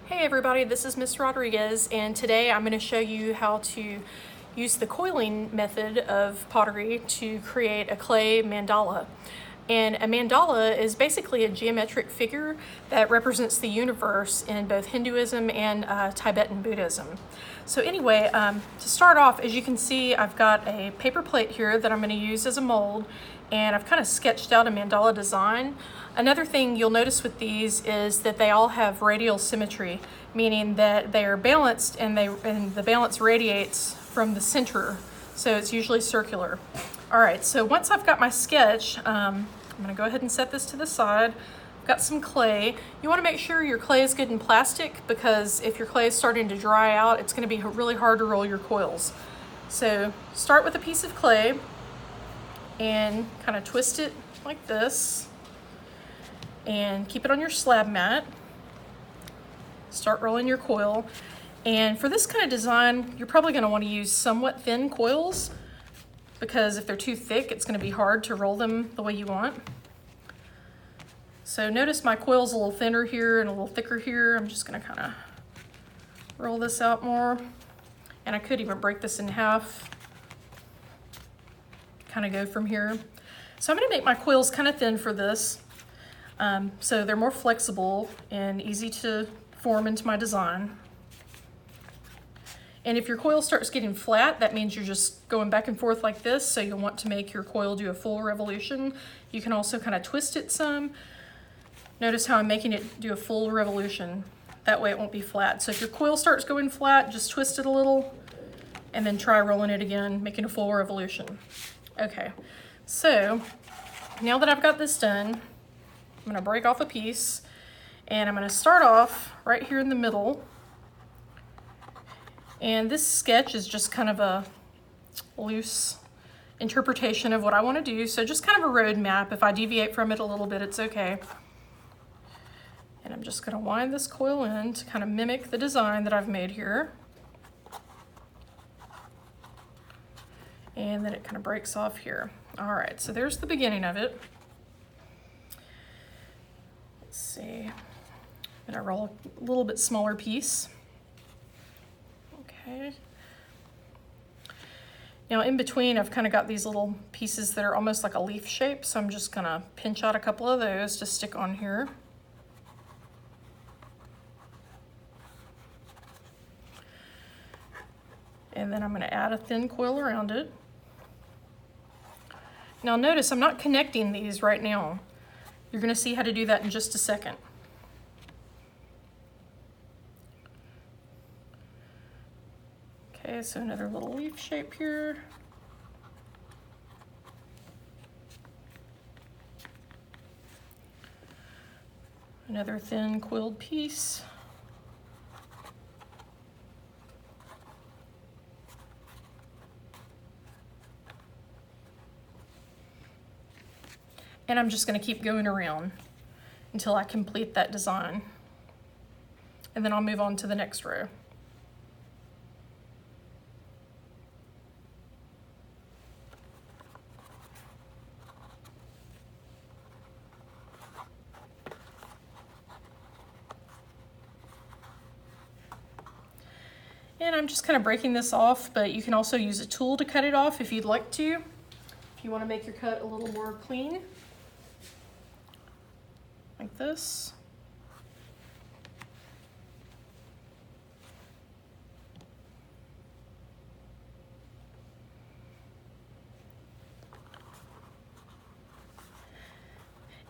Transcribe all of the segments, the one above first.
Hey everybody, this is Miss Rodriguez, and today I'm going to show you how to use the coiling method of pottery to create a clay mandala. And a mandala is basically a geometric figure that represents the universe in both Hinduism and Tibetan Buddhism. So anyway, to start off, as you can see, I've got a paper plate here that I'm going to use as a mold, and I've kind of sketched out a mandala design. Another thing you'll notice with these is that they all have radial symmetry, meaning that they are balanced and the balance radiates from the center, so it's usually circular. All right, so once I've got my sketch, I'm gonna go ahead and set this to the side. I've got some clay. You wanna make sure your clay is good in plastic, because if your clay is starting to dry out, it's gonna be really hard to roll your coils. So start with a piece of clay and kind of twist it like this, and keep it on your slab mat. Start rolling your coil. And for this kind of design, you're probably gonna wanna use somewhat thin coils, because if they're too thick, it's gonna be hard to roll them the way you want. So notice my coil's a little thinner here and a little thicker here. I'm just gonna kinda roll this out more. And I could even break this in half, kind of go from here. So I'm gonna make my coils kind of thin for this, so they're more flexible and easy to form into my design. And if your coil starts getting flat, that means you're just going back and forth like this, so you'll want to make your coil do a full revolution. You can also kind of twist it some. Notice how I'm making it do a full revolution. That way it won't be flat. So if your coil starts going flat, just twist it a little and then try rolling it again, making a full revolution. Okay, so now that I've got this done, I'm gonna break off a piece, and I'm gonna start off right here in the middle. And this sketch is just kind of a loose interpretation of what I want to do, so just kind of a road map. If I deviate from it a little bit, it's okay. And I'm just gonna wind this coil in to kind of mimic the design that I've made here. And then it kind of breaks off here. All right, so there's the beginning of it. Let's see, I'm gonna roll a little bit smaller piece. Okay. Now in between, I've kind of got these little pieces that are almost like a leaf shape, so I'm just gonna pinch out a couple of those to stick on here. And then I'm gonna add a thin coil around it. Now notice I'm not connecting these right now. You're gonna see how to do that in just a second. Okay, so another little leaf shape here. Another thin coiled piece. And I'm just gonna keep going around until I complete that design. And then I'll move on to the next row. And I'm just kind of breaking this off, but you can also use a tool to cut it off if you'd like to, if you want to make your cut a little more clean, like this.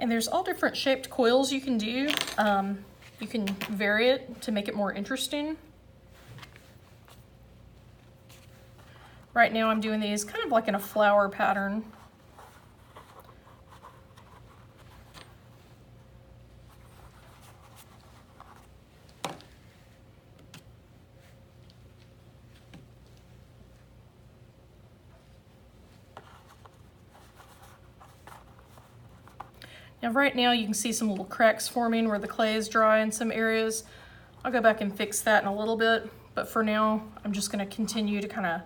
And there's all different shaped coils you can do. You can vary it to make it more interesting. Right now I'm doing these kind of like in a flower pattern. Now right now you can see some little cracks forming where the clay is dry in some areas. I'll go back and fix that in a little bit, but for now I'm just gonna continue to kind of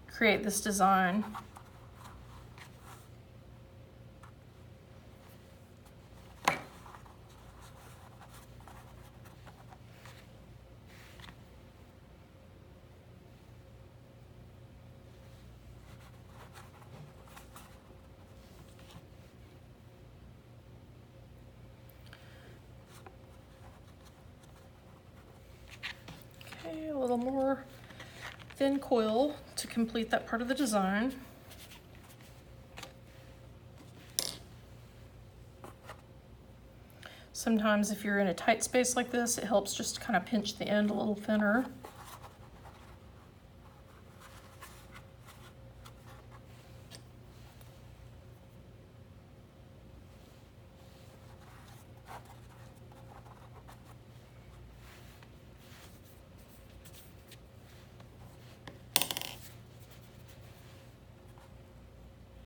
create this design. more thin coil to complete that part of the design. Sometimes if you're in a tight space like this, it helps just to kind of pinch the end a little thinner.